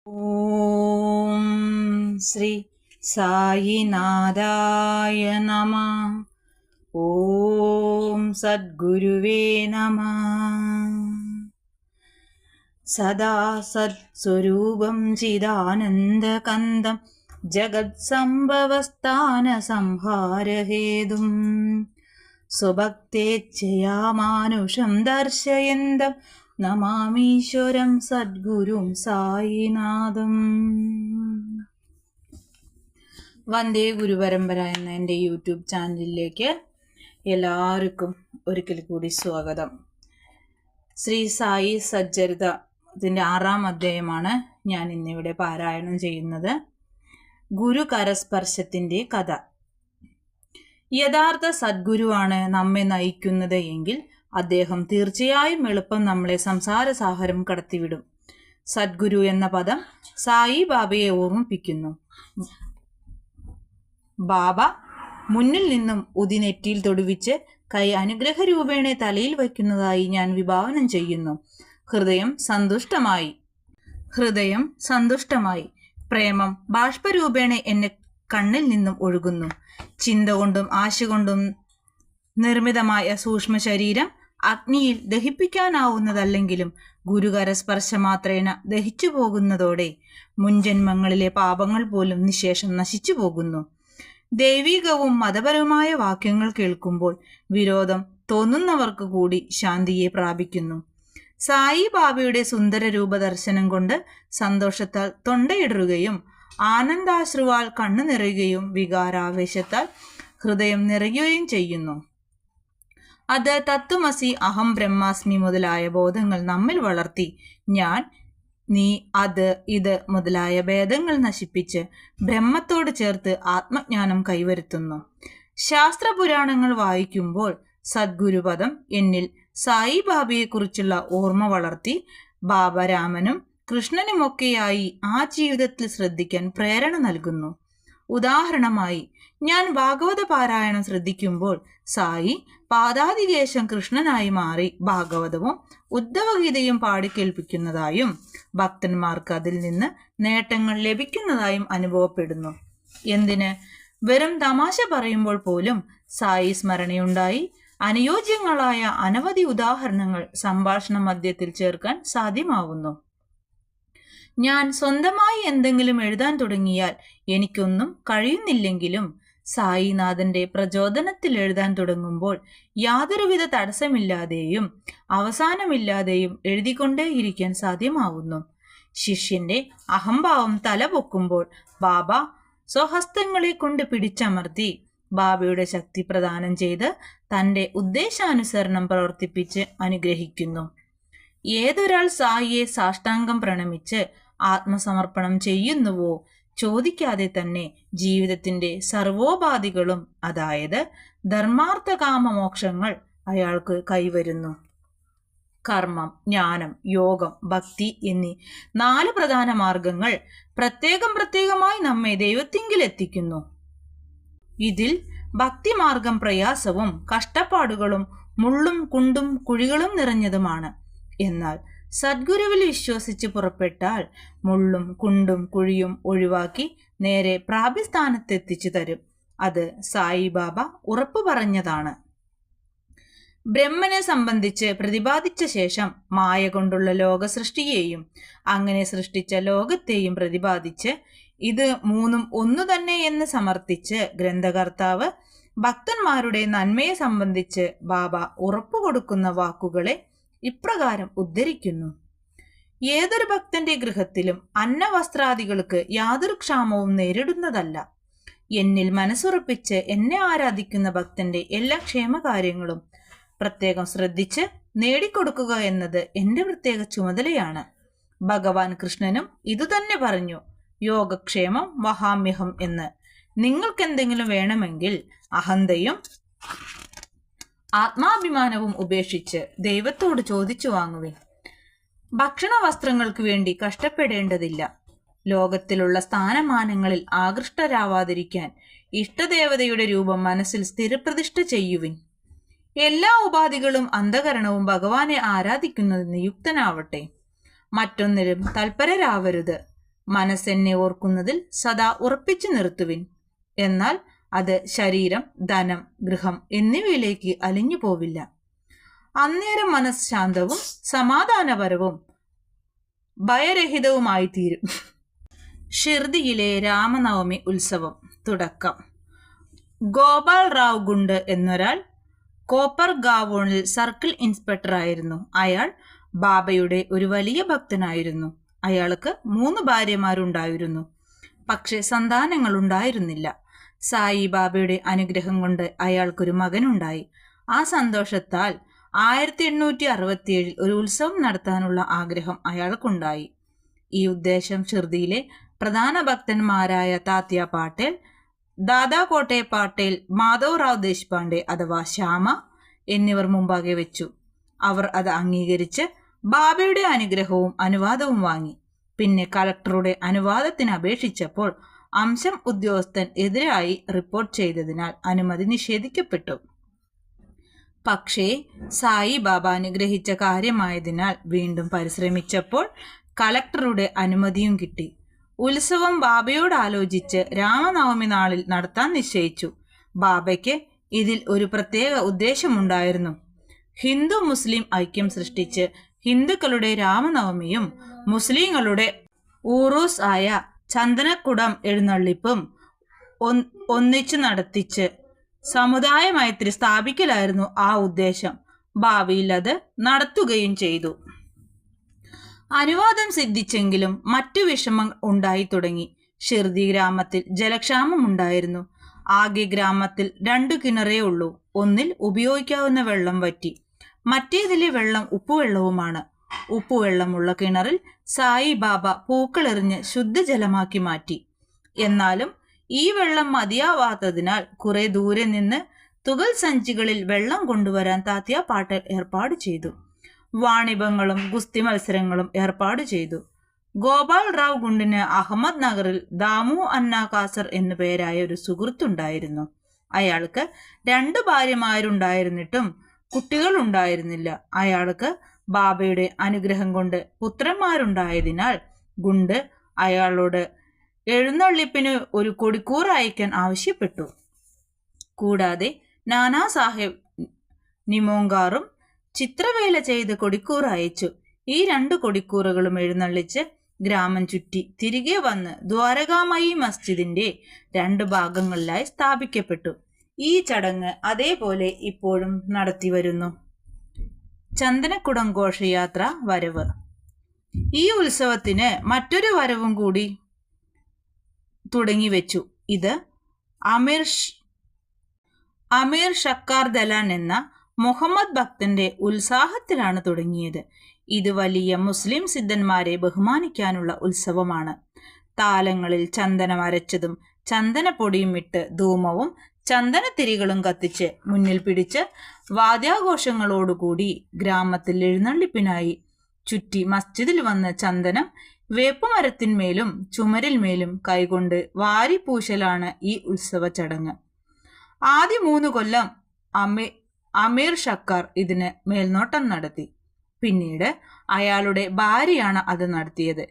ഓം ശ്രീ സായിനാഥായ നമ. ഓം സദ്ഗുരുവേ നമ. സദാ സത്സ്വരൂപം ചിദാനന്ദകന്ദം ജഗത്സംഭവസ്ഥാന സംഹാരഹേതും സ്വഭക്തേച്ഛയാ മാനുഷം ദർശയന്തം നമാമീശ്വരം സദ്ഗുരും സായിനാഥം. വന്ദേ ഗുരുപരമ്പര എന്ന എൻ്റെ യൂട്യൂബ് ചാനലിലേക്ക് എല്ലാവർക്കും ഒരിക്കൽ കൂടി സ്വാഗതം. ശ്രീ സായി സച്ചരിതത്തിൻ്റെ 6-ാം അധ്യായമാണ് ഞാൻ ഇന്നിവിടെ പാരായണം ചെയ്യുന്നത്. ഗുരു കരസ്പർശത്തിൻ്റെ കഥ. യഥാർത്ഥ സദ്ഗുരുവാണ് നമ്മെ നയിക്കുന്നത് എങ്കിൽ അദ്ദേഹം തീർച്ചയായും എളുപ്പം നമ്മളെ സംസാരസാഗരം കടത്തിവിടും. സദ്ഗുരു എന്ന പദം സായി ബാബയെ ഓർമ്മിപ്പിക്കുന്നു. ബാബ മുന്നിൽ നിന്നും ഉദിനെറ്റിയിൽ തൊടുവിച്ച് കൈ അനുഗ്രഹരൂപേണ തലയിൽ വയ്ക്കുന്നതായി ഞാൻ വിഭാവനം ചെയ്യുന്നു. ഹൃദയം സന്തുഷ്ടമായി പ്രേമം ബാഷ്പരൂപേണ എന്നെ കണ്ണിൽ നിന്നും ഒഴുകുന്നു. ചിന്ത കൊണ്ടും ആശ കൊണ്ടും നിർമ്മിതമായ സൂക്ഷ്മ ശരീരം അഗ്നിയിൽ ദഹിപ്പിക്കാനാവുന്നതല്ലെങ്കിലും ഗുരുകരസ്പർശമാത്രേന ദഹിച്ചു പോകുന്നതോടെ മുൻജന്മങ്ങളിലെ പാപങ്ങൾ പോലും നിശേഷം നശിച്ചു പോകുന്നു. ദൈവികവും മതപരവുമായ വാക്യങ്ങൾ കേൾക്കുമ്പോൾ വിരോധം തോന്നുന്നവർക്ക് കൂടി ശാന്തിയെ പ്രാപിക്കുന്നു. സായി ബാബയുടെ സുന്ദര രൂപദർശനം കൊണ്ട് സന്തോഷത്താൽ തൊണ്ടയിടറുകയും ആനന്ദാശ്രുവാൽ കണ്ണു നിറയുകയും വികാരാവേശത്താൽ ഹൃദയം നിറയുകയും ചെയ്യുന്നു. അത് തത്വമസി, അഹം ബ്രഹ്മാസ്മി മുതലായ ബോധങ്ങൾ നമ്മിൽ വളർത്തി ഞാൻ, നീ, അത്, ഇത് മുതലായ ഭേദങ്ങൾ നശിപ്പിച്ച് ബ്രഹ്മത്തോട് ചേർത്ത് ആത്മജ്ഞാനം കൈവരുത്തുന്നു. ശാസ്ത്രപുരാണങ്ങൾ വായിക്കുമ്പോൾ സദ്ഗുരുപദം എന്നിൽ സായി ബാബയെക്കുറിച്ചുള്ള ഓർമ്മ വളർത്തി ബാബ രാമനും കൃഷ്ണനുമൊക്കെയായി ആ ജീവിതത്തിൽ ശ്രദ്ധിക്കാൻ പ്രേരണ നൽകുന്നു. ഉദാഹരണമായി ഞാൻ ഭാഗവത പാരായണം ശ്രദ്ധിക്കുമ്പോൾ സായി പാദാതികേശം കൃഷ്ണനായി മാറി ഭാഗവതവും ഉദ്ധവഗീതയും പാടിക്കേൾപ്പിക്കുന്നതായും ഭക്തന്മാർക്ക് അതിൽ നിന്ന് നേട്ടങ്ങൾ ലഭിക്കുന്നതായും അനുഭവപ്പെടുന്നു. എന്തിന്, വെറും തമാശ പറയുമ്പോൾ പോലും സായി സ്മരണയുണ്ടായി അനുയോജ്യങ്ങളായ അനവധി ഉദാഹരണങ്ങൾ സംഭാഷണ മധ്യത്തിൽ ചേർക്കാൻ സാധ്യമാവുന്നു. ഞാൻ സ്വന്തമായി എന്തെങ്കിലും എഴുതാൻ തുടങ്ങിയാൽ എനിക്കൊന്നും കഴിയുന്നില്ലെങ്കിലും സായിനാഥന്റെ പ്രചോദനത്തിൽ എഴുതാൻ തുടങ്ങുമ്പോൾ യാതൊരുവിധ തടസ്സമില്ലാതെയും അവസാനമില്ലാതെയും എഴുതിക്കൊണ്ടേയിരിക്കാൻ സാധ്യമാവുന്നു. ശിഷ്യന്റെ അഹംഭാവം തലപൊക്കുമ്പോൾ ബാബ സ്വഹസ്തങ്ങളെ കൊണ്ട് പിടിച്ചമർത്തി ബാബയുടെ ശക്തി പ്രദാനം ചെയ്ത് തൻ്റെ ഉദ്ദേശാനുസരണം പ്രവർത്തിപ്പിച്ച് അനുഗ്രഹിക്കുന്നു. ഏതൊരാൾ സായിയെ സാഷ്ടാംഗം പ്രണമിച്ച് ആത്മസമർപ്പണം ചെയ്യുന്നുവോ ചോദിക്കാതെ തന്നെ ജീവിതത്തിന്റെ സർവോപാധികളും, അതായത് ധർമാർത്ഥ കാമ മോക്ഷങ്ങൾ അയാൾക്ക് കൈവരുന്നു. കർമ്മം, ജ്ഞാനം, യോഗം, ഭക്തി എന്നീ 4 പ്രധാന മാർഗങ്ങൾ പ്രത്യേകമായി നമ്മെ ദൈവത്തിങ്കിൽ എത്തിക്കുന്നു. ഇതിൽ ഭക്തിമാർഗം പ്രയാസവും കഷ്ടപ്പാടുകളും മുള്ളും കുണ്ടും കുഴികളും നിറഞ്ഞതുമാണ്. എന്നാൽ സദ്ഗുരുവിൽ വിശ്വസിച്ച് പുറപ്പെട്ടാൽ മുള്ളും കുണ്ടും കുഴിയും ഒഴിവാക്കി നേരെ പ്രാപ്യസ്ഥാനത്തെത്തിച്ചു തരും. അത് സായിബാബ ഉറപ്പു പറഞ്ഞതാണ്. ബ്രഹ്മനെ സംബന്ധിച്ച് പ്രതിപാദിച്ച ശേഷം മായ കൊണ്ടുള്ള ലോക സൃഷ്ടിയെയും അങ്ങനെ സൃഷ്ടിച്ച ലോകത്തെയും പ്രതിപാദിച്ച് ഇത് മൂന്നും ഒന്നു തന്നെ എന്ന് സമർത്ഥിച്ച് ഗ്രന്ഥകർത്താവ് ഭക്തന്മാരുടെ നന്മയെ സംബന്ധിച്ച് ബാബ ഉറപ്പു കൊടുക്കുന്ന വാക്കുകളെ ഇപ്രകാരം ഉദ്ധരിക്കുന്നു. ഏതൊരു ഭക്തന്റെ ഗൃഹത്തിലും അന്നവസ്ത്രാദികൾക്ക് യാതൊരു ക്ഷാമവും നേരിടുന്നതല്ല. എന്നിൽ മനസ്സുറപ്പിച്ച് എന്നെ ആരാധിക്കുന്ന ഭക്തന്റെ എല്ലാ ക്ഷേമകാര്യങ്ങളും പ്രത്യേകം ശ്രദ്ധിച്ച് നേടിക്കൊടുക്കുക എന്നത് എൻ്റെ പ്രത്യേക ചുമതലയാണ്. ഭഗവാൻ കൃഷ്ണനും ഇതുതന്നെ പറഞ്ഞു, യോഗക്ഷേമം വഹാമ്യഹം എന്ന്. നിങ്ങൾക്കെന്തെങ്കിലും വേണമെങ്കിൽ അഹന്തയും ആത്മാഭിമാനവും ഉപേക്ഷിച്ച് ദൈവത്തോട് ചോദിച്ചു വാങ്ങുവിൻ. ഭക്ഷണ വസ്ത്രങ്ങൾക്ക് വേണ്ടി കഷ്ടപ്പെടേണ്ടതില്ല. ലോകത്തിലുള്ള സ്ഥാനമാനങ്ങളിൽ ആകൃഷ്ടരാവാതിരിക്കാൻ ഇഷ്ടദേവതയുടെ രൂപം മനസ്സിൽ സ്ഥിരപ്രതിഷ്ഠ ചെയ്യുവിൻ. എല്ലാ ഉപാധികളും അന്ധകരണവും ഭഗവാനെ ആരാധിക്കുന്നതിന് യുക്തനാവട്ടെ. മറ്റൊന്നിലും തൽപരരാവരുത്. മനസ്സെന്നെ ഓർക്കുന്നതിൽ സദാ ഉറപ്പിച്ചു നിർത്തുവിൻ. എന്നാൽ അത് ശരീരം, ധനം, ഗൃഹം എന്നിവയിലേക്ക് അലിഞ്ഞു പോവില്ല. അന്നേരം മനസ്സ് ശാന്തവും സമാധാനപരവും ഭയരഹിതവുമായി തീരും. ഷിർദിയിലെ രാമനവമി ഉത്സവം. തുടക്കം. ഗോപാൽ റാവ് ഗുണ്ട് എന്നൊരാൾ കോപ്പർഗാവോണിൽ സർക്കിൾ ഇൻസ്പെക്ടറായിരുന്നു. അയാൾ ബാബയുടെ ഒരു വലിയ ഭക്തനായിരുന്നു. അയാൾക്ക് 3 ഭാര്യമാരുണ്ടായിരുന്നു. പക്ഷെ സന്താനങ്ങൾ ഉണ്ടായിരുന്നില്ല. സായി ബാബയുടെ അനുഗ്രഹം കൊണ്ട് അയാൾക്കൊരു മകനുണ്ടായി. ആ സന്തോഷത്താൽ 1867 ഒരു ഉത്സവം നടത്താനുള്ള ആഗ്രഹം അയാൾക്കുണ്ടായി. ഈ ഉദ്ദേശം ഷിർദിയിലെ പ്രധാന ഭക്തന്മാരായ താത്യ പാട്ടേൽ, ദാദാ കോട്ടെ പാട്ടേൽ, മാധവ് റാവ് ദേശ്പാണ്ഡെ അഥവാ ശ്യാമ എന്നിവർ മുമ്പാകെ വെച്ചു. അവർ അത് അംഗീകരിച്ച് ബാബയുടെ അനുഗ്രഹവും അനുവാദവും വാങ്ങി. പിന്നെ കളക്ടറുടെ അനുവാദത്തിന് അപേക്ഷിച്ചപ്പോൾ അംശം ഉദ്യോഗസ്ഥൻ എതിരായി റിപ്പോർട്ട് ചെയ്തതിനാൽ അനുമതി നിഷേധിക്കപ്പെട്ടു. പക്ഷേ സായി ബാബ അനുഗ്രഹിച്ച കാര്യമായതിനാൽ വീണ്ടും പരിശ്രമിച്ചപ്പോൾ കളക്ടറുടെ അനുമതിയും കിട്ടി. ഉത്സവം ബാബയോട് ആലോചിച്ച് രാമനവമി നാളിൽ നടത്താൻ നിശ്ചയിച്ചു. ബാബയ്ക്ക് ഇതിൽ ഒരു പ്രത്യേക ഉദ്ദേശമുണ്ടായിരുന്നു. ഹിന്ദു മുസ്ലിം ഐക്യം സൃഷ്ടിച്ച് ഹിന്ദുക്കളുടെ രാമനവമിയും മുസ്ലിങ്ങളുടെ ഊറൂസ് ആയ ചന്ദനക്കുടം എഴുന്നള്ളിപ്പും ഒന്നിച്ചു നടത്തിച്ച് സമുദായ മൈത്രി സ്ഥാപിക്കലായിരുന്നു ആ ഉദ്ദേശം. ഭാവിയിൽ അത് നടത്തുകയും ചെയ്തു. അനുവാദം സിദ്ധിച്ചെങ്കിലും മറ്റു വിഷമം ഉണ്ടായി തുടങ്ങി. ഷിർദി ഗ്രാമത്തിൽ ജലക്ഷാമമുണ്ടായിരുന്നു. ആകെ ഗ്രാമത്തിൽ 2 കിണറേ ഉള്ളൂ. ഒന്നിൽ ഉപയോഗിക്കാവുന്ന വെള്ളം വറ്റി, മറ്റേതിലെ വെള്ളം ഉപ്പുവെള്ളവുമാണ്. ഉപ്പുവെള്ളമുള്ള കിണറിൽ സായി ബാബ പൂക്കളെറിഞ്ഞ് ശുദ്ധജലമാക്കി മാറ്റി. എന്നാലും ഈ വെള്ളം മതിയാവാത്തതിനാൽ കുറെ ദൂരെ നിന്ന് തുകൽ സഞ്ചികളിൽ വെള്ളം കൊണ്ടുവരാൻ താത്യ പാട്ടേൽ ഏർപ്പാട് ചെയ്തു. വാണിഭങ്ങളും ഗുസ്തി മത്സരങ്ങളും ഏർപ്പാട് ചെയ്തു. ഗോപാൽ റാവ് ഗുണ്ടിന് അഹമ്മദ് നഗറിൽ ദാമു അന്ന കാസർ എന്നു പേരായ ഒരു സുഹൃത്തുണ്ടായിരുന്നു. അയാൾക്ക് 2 ഭാര്യമാരുണ്ടായിരുന്നിട്ടും കുട്ടികൾ ഉണ്ടായിരുന്നില്ല. അയാൾക്ക് ബാബയുടെ അനുഗ്രഹം കൊണ്ട് പുത്രന്മാരുണ്ടായതിനാൽ ഗുണ്ട് അയാളോട് എഴുന്നള്ളിപ്പിന് ഒരു കൊടിക്കൂർ അയക്കാൻ ആവശ്യപ്പെട്ടു. കൂടാതെ നാനാ സാഹേബ് നിമോങ്കാറും ചിത്രവേല ചെയ്ത് കൊടിക്കൂർ അയച്ചു. ഈ 2 കൊടിക്കൂറുകളും എഴുന്നള്ളിച്ച് ഗ്രാമം ചുറ്റി തിരികെ വന്ന് ദ്വാരകാമയി മസ്ജിദിന്റെ 2 ഭാഗങ്ങളിലായി സ്ഥാപിക്കപ്പെട്ടു. ഈ ചടങ്ങ് അതേപോലെ ഇപ്പോഴും നടത്തിവരുന്നു. ചന്ദനക്കുടം ഘോഷയാത്ര വരവ്. ഈ ഉത്സവത്തിന് മറ്റൊരു വരവും കൂടി തുടങ്ങിവെച്ചു. ഇത് അമീർ ഷക്കാർ ദലാൻ എന്ന മുഹമ്മദ് ഭക്തന്റെ ഉത്സാഹത്തിലാണ് തുടങ്ങിയത്. ഇത് വലിയ മുസ്ലിം സിദ്ധന്മാരെ ബഹുമാനിക്കാനുള്ള ഉത്സവമാണ്. താലങ്ങളിൽ ചന്ദനം അരച്ചതും ചന്ദനപ്പൊടിയും ഇട്ട് ധൂമവും ചന്ദനത്തിരികളും കത്തിച്ച് മുന്നിൽ പിടിച്ച് വാദ്യാഘോഷങ്ങളോടുകൂടി ഗ്രാമത്തിൽ എഴുന്നള്ളിപ്പിനായി ചുറ്റി മസ്ജിദിൽ വന്ന് ചന്ദനം വേപ്പുമരത്തിന്മേലും ചുമരിന്മേലും കൈകൊണ്ട് വാരിപ്പൂശലാണ് ഈ ഉത്സവ ചടങ്ങ്. ആദ്യ 3 കൊല്ലം അമീർ ഷക്കാർ ഇതിന് മേൽനോട്ടം നടത്തി. പിന്നീട് അയാളുടെ ഭാര്യയാണ് അത് നടത്തിയത്.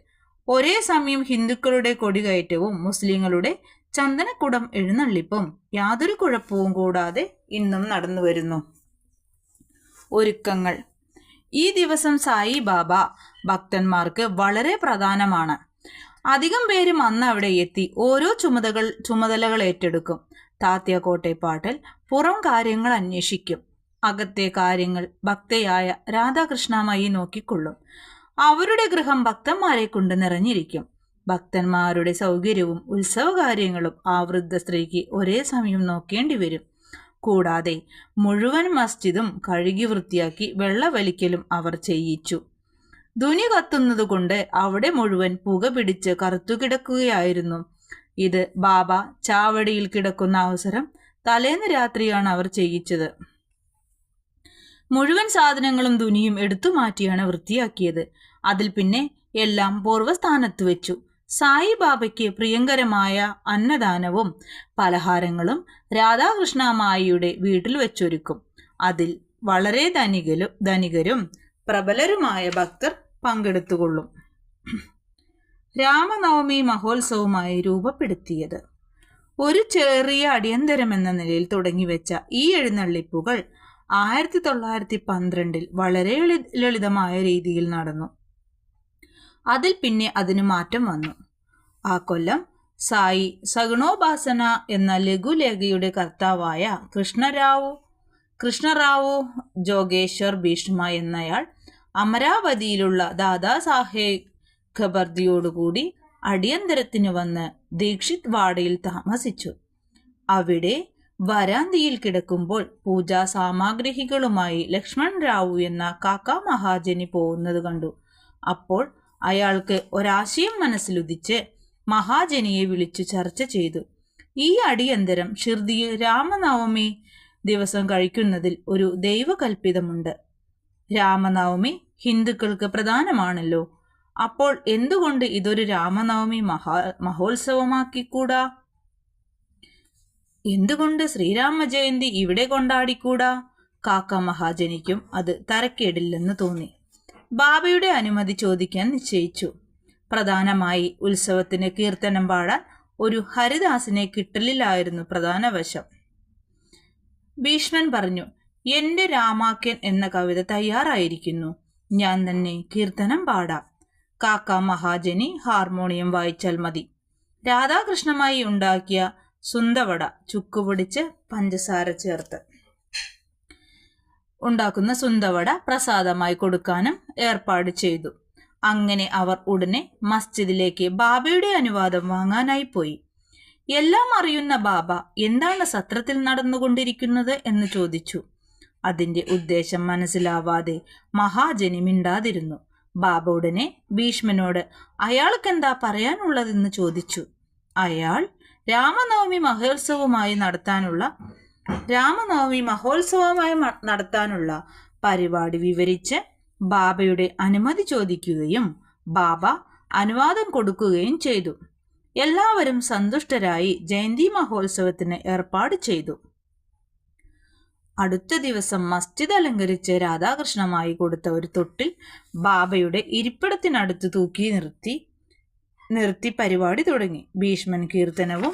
ഒരേ സമയം ഹിന്ദുക്കളുടെ കൊടികയറ്റവും മുസ്ലിങ്ങളുടെ ചന്ദനക്കുടം എഴുന്നള്ളിപ്പും യാതൊരു കുഴപ്പവും കൂടാതെ ഇന്നും നടന്നു വരുന്നു. ഒരുക്കങ്ങൾ. ഈ ദിവസം സായി ബാബ ഭക്തന്മാർക്ക് വളരെ പ്രധാനമാണ്. അധികം പേരും അന്ന് അവിടെ എത്തി ഓരോ ചുമതലകൾ ഏറ്റെടുക്കും. താത്യ കോട്ടെ പാട്ടേൽ പുറം കാര്യങ്ങൾ അന്വേഷിക്കും. അകത്തെ കാര്യങ്ങൾ ഭക്തയായ രാധാകൃഷ്ണമയി നോക്കിക്കൊള്ളും. അവരുടെ ഗൃഹം ഭക്തന്മാരെ കൊണ്ട് നിറഞ്ഞിരിക്കും. ഭക്തന്മാരുടെ സൗകര്യവും ഉത്സവകാര്യങ്ങളും ആ വൃദ്ധ സ്ത്രീക്ക് ഒരേ സമയം നോക്കേണ്ടി വരും. കൂടാതെ മുഴുവൻ മസ്ജിദും കഴുകി വൃത്തിയാക്കി വെള്ളവലിക്കലും അവർ ചെയ്യിച്ചു. ധുനി കത്തുന്നതുകൊണ്ട് അവിടെ മുഴുവൻ പുക പിടിച്ച് കറുത്തുകിടക്കുകയായിരുന്നു. ഇത് ബാബ ചാവടിയിൽ കിടക്കുന്ന അവസരം തലേന്ന് രാത്രിയാണ് അവർ ചെയ്യിച്ചത്. മുഴുവൻ സാധനങ്ങളും ധുനിയും എടുത്തു മാറ്റിയാണ് വൃത്തിയാക്കിയത്. അതിൽ പിന്നെ എല്ലാം പൂർവ്വസ്ഥാനത്ത് വെച്ചു. സായി ബാബയ്ക്ക് പ്രിയങ്കരമായ അന്നദാനവും പലഹാരങ്ങളും രാധാകൃഷ്ണമായിയുടെ വീട്ടിൽ വെച്ചൊരുക്കും. അതിൽ വളരെ ധനികരും പ്രബലരുമായ ഭക്തർ പങ്കെടുത്തുകൊള്ളും. രാമനവമി മഹോത്സവമായി രൂപപ്പെടുത്തിയത്. ഒരു ചെറിയ അടിയന്തരമെന്ന നിലയിൽ തുടങ്ങിവെച്ച ഈ എഴുന്നള്ളിപ്പുകൾ 1912 വളരെ ലളിതമായ രീതിയിൽ നടന്നു. അതിൽ പിന്നെ അതിന് മാറ്റം വന്നു. ആ കൊല്ലം സായി സഗുണോപാസന എന്ന ലഘുലേഖയുടെ കർത്താവായ കൃഷ്ണറാവു ജോഗേശ്വർ ഭീഷ്മ എന്നയാൾ അമരാവതിയിലുള്ള ദാദാസാഹേബ് ഖബർദിയോടുകൂടി അടിയന്തരത്തിന് വന്ന് ദീക്ഷിത് വാഡയിൽ താമസിച്ചു. അവിടെ വരാന്തിയിൽ കിടക്കുമ്പോൾ പൂജാ സാമഗ്രികളുമായി ലക്ഷ്മൺ റാവു എന്ന കാക്ക മഹാജനി പോകുന്നത് കണ്ടു. അപ്പോൾ അയാൾക്ക് ഒരാശയം മനസ്സിലുദിച്ച് മഹാജനിയെ വിളിച്ചു ചർച്ച ചെയ്തു. ഈ അടിയന്തരം ഷിർദിയിൽ രാമനവമി ദിവസം കഴിക്കുന്നതിൽ ഒരു ദൈവകൽപ്പിതമുണ്ട്. രാമനവമി ഹിന്ദുക്കൾക്ക് പ്രധാനമാണല്ലോ. അപ്പോൾ എന്തുകൊണ്ട് ഇതൊരു രാമനവമി മഹോത്സവമാക്കിക്കൂടാ? എന്തുകൊണ്ട് ശ്രീരാമ ജയന്തി ഇവിടെ കൊണ്ടാടിക്കൂടാ? കാക്ക മഹാജനിക്കും അത് തരക്കേടില്ലെന്ന് തോന്നി. ബാബയുടെ അനുമതി ചോദിക്കാൻ നിശ്ചയിച്ചു. പ്രധാനമായി ഉത്സവത്തിന് കീർത്തനം പാടാൻ ഒരു ഹരിദാസിനെ കിട്ടലിലായിരുന്നു പ്രധാന വശം. ഭീഷ്മൻ പറഞ്ഞു, എന്റെ രാമാക്യൻ എന്ന കവിത തയ്യാറായിരിക്കുന്നു, ഞാൻ തന്നെ കീർത്തനം പാടാം. കാക്ക മഹാജനി ഹാർമോണിയം വായിച്ചാൽ മതി. രാധാകൃഷ്ണമായി ഉണ്ടാക്കിയ സുന്തവട ചുക്കുപൊടിച്ച് പഞ്ചസാര ചേർത്ത് ഉണ്ടാക്കുന്ന സുന്തവട പ്രസാദമായി കൊടുക്കാനും ഏർപ്പാട് ചെയ്തു. അങ്ങനെ അവർ ഉടനെ മസ്ജിദിലേക്ക് ബാബയുടെ അനുവാദം വാങ്ങാനായി പോയി. എല്ലാം അറിയുന്ന ബാബ എന്താണ് സത്രത്തിൽ നടന്നുകൊണ്ടിരിക്കുന്നത് എന്ന് ചോദിച്ചു. അതിന്റെ ഉദ്ദേശം മനസ്സിലാവാതെ മഹാജനി മിണ്ടാതിരുന്നു. ബാബ ഉടനെ ഭീഷ്മനോട് അയാൾക്കെന്താ പറയാനുള്ളതെന്ന് ചോദിച്ചു. അയാൾ രാമനവമി മഹോത്സവമായി നടത്താനുള്ള പരിപാടി വിവരിച്ച് ബാബയുടെ അനുമതി ചോദിക്കുകയും ബാബ അനുവാദം കൊടുക്കുകയും ചെയ്തു. എല്ലാവരും സന്തുഷ്ടരായി ജയന്തി മഹോത്സവത്തിന് ഏർപ്പാട് ചെയ്തു. അടുത്ത ദിവസം മസ്ജിദ് അലങ്കരിച്ച് രാധാകൃഷ്ണമായി കൊടുത്ത ഒരു തൊട്ടിൽ ബാബയുടെ ഇരിപ്പിടത്തിനടുത്ത് തൂക്കി നിർത്തി പരിപാടി തുടങ്ങി. ഭീഷ്മൻ കീർത്തനവും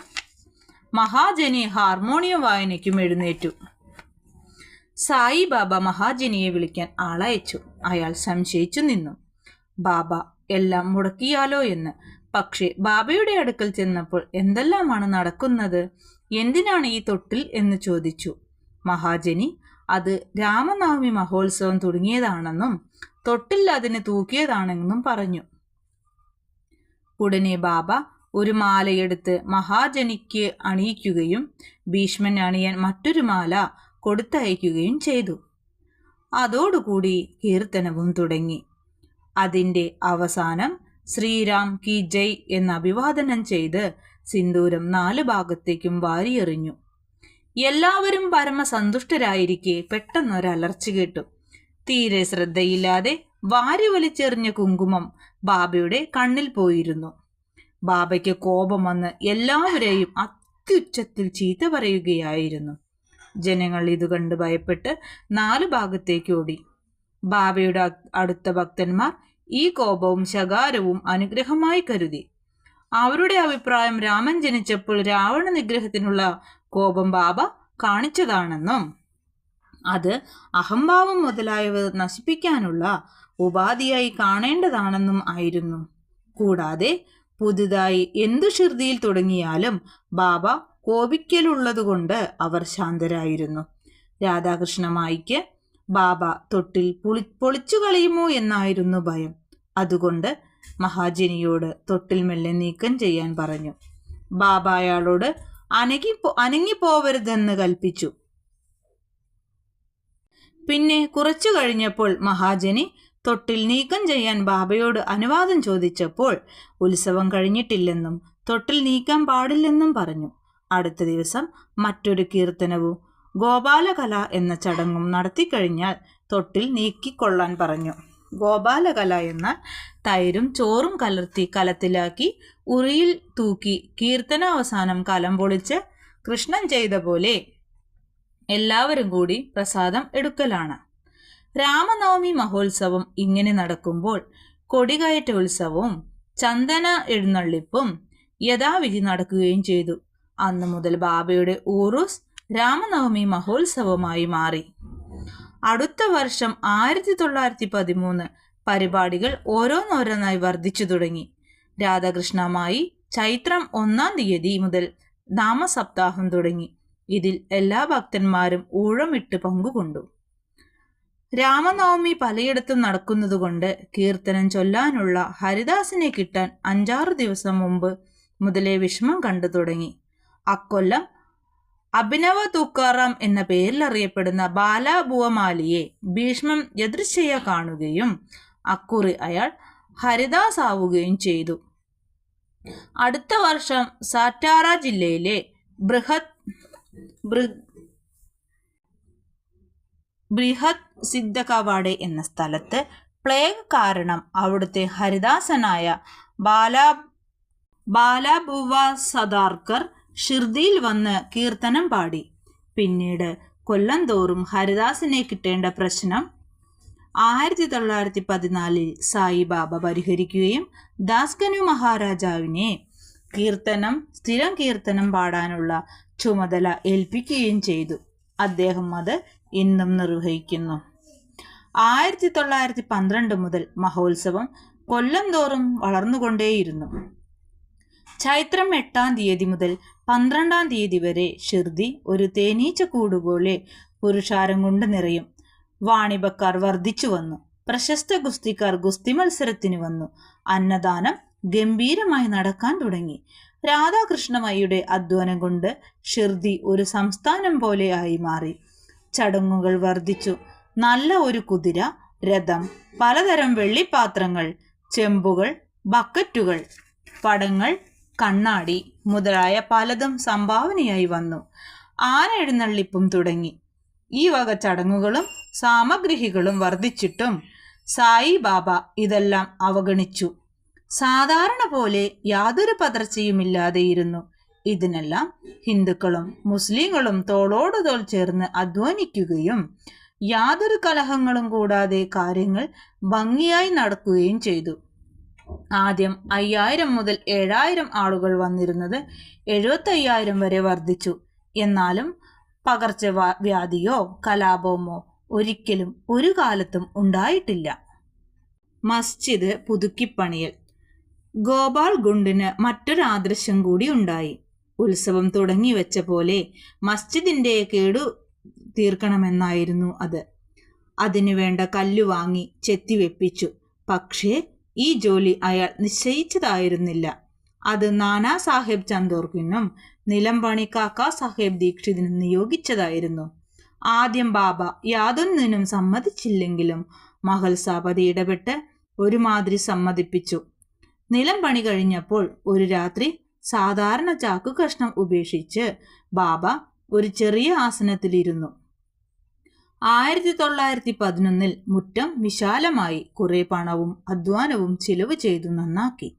മഹാജനി ഹാർമോണിയം വായനയ്ക്കും എഴുന്നേറ്റു. സായി ബാബ മഹാജനിയെ വിളിക്കാൻ ആളയച്ചു. അയാൾ സംശയിച്ചു നിന്നു. ബാബ എല്ലാം മുടക്കിയാലോ എന്ന്. പക്ഷേ ബാബയുടെ അടുക്കൽ ചെന്നപ്പോൾ എന്തെല്ലാമാണ് നടക്കുന്നത്, എന്തിനാണ് ഈ തൊട്ടിൽ എന്ന് ചോദിച്ചു. മഹാജനി അത് രാമനവമി മഹോത്സവം തുടങ്ങിയതാണെന്നും തൊട്ടിൽ അതിന് തൂക്കിയതാണെന്നും പറഞ്ഞു. ഉടനെ ബാബ ഒരു മാലയെടുത്ത് മഹാജനിക്ക് അണിയിക്കുകയും ഭീഷ്മൻ അണിയാൻ മറ്റൊരു മാല കൊടുത്തയക്കുകയും ചെയ്തു. അതോടുകൂടി കീർത്തനവും തുടങ്ങി. അതിൻ്റെ അവസാനം ശ്രീരാം കി ജയ് എന്ന് അഭിവാദനം ചെയ്ത് സിന്ദൂരം 4 ഭാഗത്തേക്കും വാരിയെറിഞ്ഞു. എല്ലാവരും പരമസന്തുഷ്ടരായിരിക്കെ പെട്ടെന്നൊരലർച്ച കേട്ടു. തീരെ ശ്രദ്ധയില്ലാതെ വാരി വലിച്ചെറിഞ്ഞ കുങ്കുമം ബാബയുടെ കണ്ണിൽ പോയിരുന്നു. ബാബയ്ക്ക് കോപം വന്ന് എല്ലാവരെയും അത്യുച്ചത്തിൽ ചീത്ത പറയുകയായിരുന്നു. ജനങ്ങൾ ഇത് കണ്ട് ഭയപ്പെട്ട് 4 ഭാഗത്തേക്ക് ഓടി. ബാബയുടെ അടുത്ത ഭക്തന്മാർ ഈ കോപവും ശകാരവും അനുഗ്രഹമായി കരുതി. അവരുടെ അഭിപ്രായം രാമൻ ജനിച്ചപ്പോൾ രാവണ നിഗ്രഹത്തിനുള്ള കോപം ബാബ കാണിച്ചതാണെന്നും അത് അഹംഭാവം മുതലായവ നശിപ്പിക്കാനുള്ള ഉപാധിയായി കാണേണ്ടതാണെന്നും ആയിരുന്നു. കൂടാതെ പുതുതായി എന്തു ഷിർദിയിൽ തുടങ്ങിയാലും ബാബ കോപിക്കലുള്ളതുകൊണ്ട് അവർ ശാന്തരായിരുന്നു. രാധാകൃഷ്ണമായിക്ക് ബാബ തൊട്ടിൽ പൊളിച്ചു കളയുമോ എന്നായിരുന്നു ഭയം. അതുകൊണ്ട് മഹാജനിയോട് തൊട്ടിൽ മെല്ലെ നീക്കം ചെയ്യാൻ പറഞ്ഞു. ബാബ അയാളോട് അനങ്ങിപ്പോവരുതെന്ന് കൽപ്പിച്ചു. പിന്നെ കുറച്ചു കഴിഞ്ഞപ്പോൾ മഹാജനി തൊട്ടിൽ നീക്കം ചെയ്യാൻ ബാബയോട് അനുവാദം ചോദിച്ചപ്പോൾ ഉത്സവം കഴിഞ്ഞിട്ടില്ലെന്നും തൊട്ടിൽ നീക്കാൻ പാടില്ലെന്നും പറഞ്ഞു. അടുത്ത ദിവസം മറ്റൊരു കീർത്തനവും ഗോപാലകല എന്ന ചടങ്ങും നടത്തിക്കഴിഞ്ഞാൽ തൊട്ടിൽ നീക്കിക്കൊള്ളാൻ പറഞ്ഞു. ഗോപാലകല എന്നാൽ തൈരും ചോറും കലർത്തി കലത്തിലാക്കി ഉറിയിൽ തൂക്കി കീർത്തനാവസാനം കലം പൊളിച്ച് കൃഷ്ണൻ ചെയ്ത പോലെ എല്ലാവരും കൂടി പ്രസാദം എടുക്കലാണ്. രാമനവമി മഹോത്സവം ഇങ്ങനെ നടക്കുമ്പോൾ കൊടികയറ്റ ഉത്സവവും ചന്ദന എഴുന്നള്ളിപ്പും യഥാവിധി നടക്കുകയും ചെയ്തു. അന്നു മുതൽ ബാബയുടെ ഊറൂസ് രാമനവമി മഹോത്സവമായി മാറി. അടുത്ത വർഷം 1913 പരിപാടികൾ ഓരോന്നോരോന്നായി വർദ്ധിച്ചു തുടങ്ങി. രാധാകൃഷ്ണമായി ചൈത്രം 1-ാം തീയതി മുതൽ നാമസപ്താഹം തുടങ്ങി. ഇതിൽ എല്ലാ ഭക്തന്മാരും ഊഴമിട്ട് പങ്കുകൊണ്ടു. രാമനവമി പലയിടത്തും നടക്കുന്നതുകൊണ്ട് കീർത്തനം ചൊല്ലാനുള്ള ഹരിദാസിനെ കിട്ടാൻ 5-6 ദിവസം മുമ്പ് മുതലേ വിഷമം കണ്ടു തുടങ്ങി. അക്കൊല്ലം അഭിനവ തൂക്കാറാം എന്ന പേരിൽ അറിയപ്പെടുന്ന ബാലാബുവമാലിയെ ഭീഷ്മം യദൃച്ഛയ കാണുകയും അക്കുറി അയാൾ ഹരിദാസ് ആവുകയും ചെയ്തു. അടുത്ത വർഷം സാറ്റാറ ജില്ലയിലെ ബൃഹത് സിദ്ധകവാഡെ എന്ന സ്ഥലത്ത് പ്ലേഗ് കാരണം അവിടുത്തെ ഹരിദാസനായ ബാലാബുവ സദാർക്കർ ഷിർദിയിൽ വന്ന് കീർത്തനം പാടി. പിന്നീട് കൊല്ലം തോറും ഹരിദാസിനെ കിട്ടേണ്ട പ്രശ്നം 1914 സായിബാബ പരിഹരിക്കുകയും ദാസ്കനു മഹാരാജാവിനെ സ്ഥിരം കീർത്തനം പാടാനുള്ള ചുമതല ഏൽപ്പിക്കുകയും ചെയ്തു. അദ്ദേഹം അത് ഇന്നും നിർവഹിക്കുന്നു. 1912 മുതൽ മഹോത്സവം കൊല്ലം തോറും വളർന്നുകൊണ്ടേയിരുന്നു. ചൈത്രം 8-ാം തീയതി മുതൽ 12-ാം തീയതി വരെ ഷിർദി ഒരു തേനീച്ച കൂടുപോലെ പുരുഷാരം കൊണ്ട് നിറയും. വാണിഭക്കാർ വർദ്ധിച്ചു വന്നു. പ്രശസ്ത ഗുസ്തിക്കാർ ഗുസ്തി മത്സരത്തിന് വന്നു. അന്നദാനം ഗംഭീരമായി നടക്കാൻ തുടങ്ങി. രാധാകൃഷ്ണമയ്യയുടെ അധ്വാനം കൊണ്ട് ഷിർദി ഒരു സംസ്ഥാനം പോലെ ആയി മാറി. ചടങ്ങുകൾ വർദ്ധിച്ചു. നല്ല ഒരു കുതിര, രഥം, പലതരം വെള്ളിപ്പാത്രങ്ങൾ, ചെമ്പുകൾ, ബക്കറ്റുകൾ, പടങ്ങൾ, കണ്ണാടി മുതലായ പലതും സംഭാവനയായി വന്നു. ആന എഴുന്നള്ളിപ്പും തുടങ്ങി. ഈ വക ചടങ്ങുകളും സാമഗ്രികളും വർദ്ധിച്ചിട്ടും സായി ബാബ ഇതെല്ലാം അവഗണിച്ചു. സാധാരണ പോലെ യാതൊരു പതർച്ചയുമില്ലാതെയിരുന്നു. ഇതിനെല്ലാം ഹിന്ദുക്കളും മുസ്ലിങ്ങളും തോളോട് തോൾ ചേർന്ന് അധ്വാനിക്കുകയും യാതൊരു കലഹങ്ങളും കൂടാതെ കാര്യങ്ങൾ ഭംഗിയായി നടക്കുകയും ചെയ്തു. ആദ്യം 5000 മുതൽ 7000 ആളുകൾ വന്നിരുന്നത് 75,000 വരെ വർദ്ധിച്ചു. എന്നാലും പകർച്ചവ്യാധിയോ കലാപമോ ഒരിക്കലും ഒരു കാലത്തും ഉണ്ടായിട്ടില്ല. മസ്ജിദ് പുതുക്കിപ്പണിയൽ. ഗോപാൽ ഗുണ്ടിന് മറ്റൊരു ആദർശം കൂടി ഉണ്ടായി. ഉത്സവം തുടങ്ങി വെച്ച പോലെ മസ്ജിദിന്റെ കേടു തീർക്കണമെന്നായിരുന്നു അത്. അതിനുവേണ്ട കല്ലു വാങ്ങി ചെത്തിവെപ്പിച്ചു. പക്ഷേ ഈ ജോലി അയാൾ നിശ്ചയിച്ചതായിരുന്നില്ല. അത് നാനാ സാഹേബ് ചന്ദോർക്കിനും നിലംപണി കാക്കാ സാഹേബ് ദീക്ഷിതിനും നിയോഗിച്ചതായിരുന്നു. ആദ്യം ബാബ യാതൊന്നിനും സമ്മതിച്ചില്ലെങ്കിലും മഹൽ സാബതി ഇടപെട്ട് ഒരുമാതിരി സമ്മതിപ്പിച്ചു. നിലം പണി കഴിഞ്ഞപ്പോൾ ഒരു രാത്രി സാധാരണ ചാക്കു കഷ്ണം ഉപേക്ഷിച്ച് ബാബ ഒരു ചെറിയ ആസനത്തിലിരുന്നു. 1911 മുറ്റം വിശാലമായി. കുറെ പണവും അധ്വാനവും ചിലവ് ചെയ്തു നന്നാക്കി.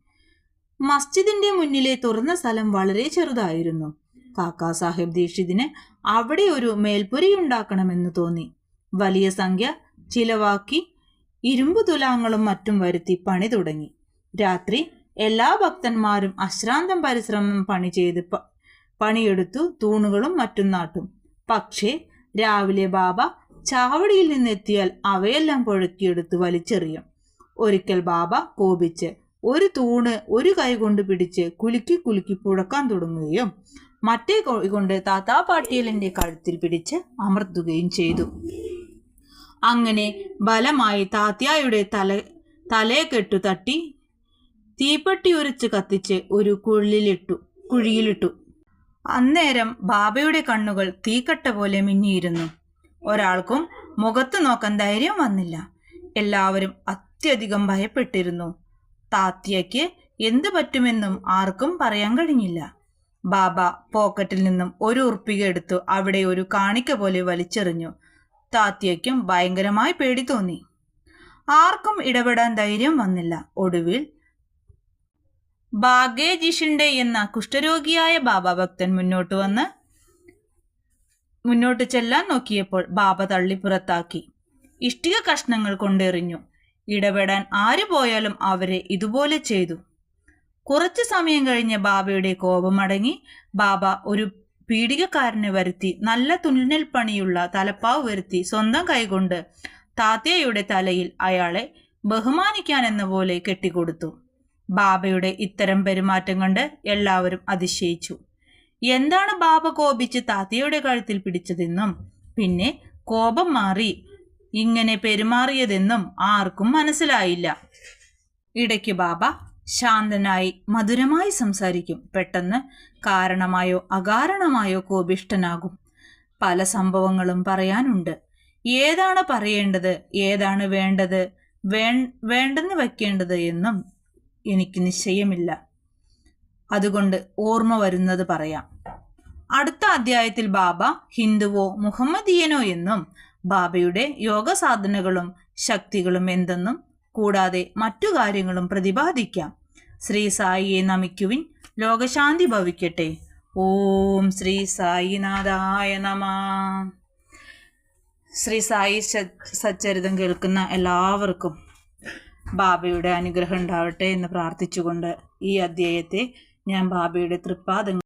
മസ്ജിദിന്റെ മുന്നിലെ തുറന്ന സ്ഥലം വളരെ ചെറുതായിരുന്നു. കാക്കാ സാഹേബ് ദീക്ഷിതിന് അവിടെ ഒരു മേൽപ്പുരയുണ്ടാക്കണമെന്ന് തോന്നി. വലിയ സംഖ്യ ചിലവാക്കി ഇരുമ്പു തുലാങ്ങളും മറ്റും വരുത്തി പണി തുടങ്ങി. രാത്രി എല്ലാ ഭക്തന്മാരും അശ്രാന്തം പരിശ്രമം പണിയെടുത്തു തൂണുകളും മറ്റും നാട്ടും. പക്ഷേ രാവിലെ ബാബ ചാവടിയിൽ നിന്നെത്തിയാൽ അവയെല്ലാം പുഴക്കിയെടുത്ത് വലിച്ചെറിയും. ഒരിക്കൽ ബാബ കോപിച്ച് ഒരു തൂണ് ഒരു കൈ കൊണ്ട് പിടിച്ച് കുലുക്കി കുലുക്കി പുഴക്കാൻ തുടങ്ങുകയും മറ്റേ കൈ കൊണ്ട് താത്താ പാട്ടീലിന്റെ കഴുത്തിൽ പിടിച്ച് അമർത്തുകയും ചെയ്തു. അങ്ങനെ ബലമായി താത്യായുടെ തലയെക്കെട്ടു തട്ടി തീപ്പെട്ടി ഉരച്ച് കത്തിച്ച് ഒരു കുഴിയിലിട്ടു. അന്നേരം ബാബയുടെ കണ്ണുകൾ തീക്കട്ട പോലെ മിന്നിയിരുന്നു. ഒരാൾക്കും മുഖത്ത് നോക്കാൻ ധൈര്യം വന്നില്ല. എല്ലാവരും അത്യധികം ഭയപ്പെട്ടിരുന്നു. താത്യയ്ക്ക് എന്ത് പറ്റുമെന്നും ആർക്കും പറയാൻ കഴിഞ്ഞില്ല. ബാബ പോക്കറ്റിൽ നിന്നും ഒരു ഉറുപ്പിക എടുത്തു അവിടെ ഒരു കാണിക്ക പോലെ വലിച്ചെറിഞ്ഞു. താത്യയ്ക്കും ഭയങ്കരമായി പേടി തോന്നി. ആർക്കും ഇടപെടാൻ ധൈര്യം വന്നില്ല. ഒടുവിൽ ബാഗേജിഷിൻഡെ എന്ന കുഷ്ഠരോഗിയായ ബാബ ഭക്തൻ മുന്നോട്ട് ചെല്ലാൻ നോക്കിയപ്പോൾ ബാബ തള്ളി പുറത്താക്കി. ഇഷ്ടിക കഷ്ണങ്ങൾ കൊണ്ടെറിഞ്ഞു. ഇടപെടാൻ ആര് പോയാലും അവരെ ഇതുപോലെ ചെയ്തു. കുറച്ചു സമയം കഴിഞ്ഞ് ബാബയുടെ കോപമടങ്ങി. ബാബ ഒരു പീഡികക്കാരനെ വരുത്തി നല്ല തുന്നൽ പണിയുള്ള തലപ്പാവ് വരുത്തി സ്വന്തം കൈകൊണ്ട് താത്തയുടെ തലയിൽ അയാളെ ബഹുമാനിക്കാനെന്ന പോലെ കെട്ടിക്കൊടുത്തു. ബാബയുടെ ഇത്തരം പെരുമാറ്റം കണ്ട് എല്ലാവരും അതിശയിച്ചു. എന്താണ് ബാബ കോപിച്ച് താത്തയുടെ കഴുത്തിൽ പിടിച്ചതെന്നും പിന്നെ കോപം മാറി ഇങ്ങനെ പെരുമാറിയതെന്നും ആർക്കും മനസ്സിലായില്ല. ഇടയ്ക്ക് ബാബ ശാന്തനായി മധുരമായി സംസാരിക്കും. പെട്ടെന്ന് കാരണമായോ അകാരണമായോ കോപിഷ്ഠനാകും. പല സംഭവങ്ങളും പറയാനുണ്ട്. ഏതാണ് പറയേണ്ടത്, ഏതാണ് വേണ്ടെന്ന് വെക്കേണ്ടത് എന്നും എനിക്ക് നിശ്ചയമില്ല. അതുകൊണ്ട് ഓർമ്മ വരുന്നത് പറയാം. അടുത്ത അധ്യായത്തിൽ ബാബ ഹിന്ദുവോ മുഹമ്മദീയനോ എന്നും ബാബയുടെ യോഗ സാധനകളും ശക്തികളും എന്തെന്നും കൂടാതെ മറ്റു കാര്യങ്ങളും പ്രതിപാദിക്കാം. ശ്രീ സായിയെ നമിക്കുവിൻ. ലോകശാന്തി ഭവിക്കട്ടെ. ഓം ശ്രീ സായിനാഥായ നമഃ. ശ്രീ സായി സച്ചരിതം കേൾക്കുന്ന എല്ലാവർക്കും ബാബയുടെ അനുഗ്രഹം ഉണ്ടാവട്ടെ എന്ന് പ്രാർത്ഥിച്ചുകൊണ്ട് ഈ അധ്യായത്തെ ഞാൻ ബാബയുടെ തൃപ്പാദങ്ങൾ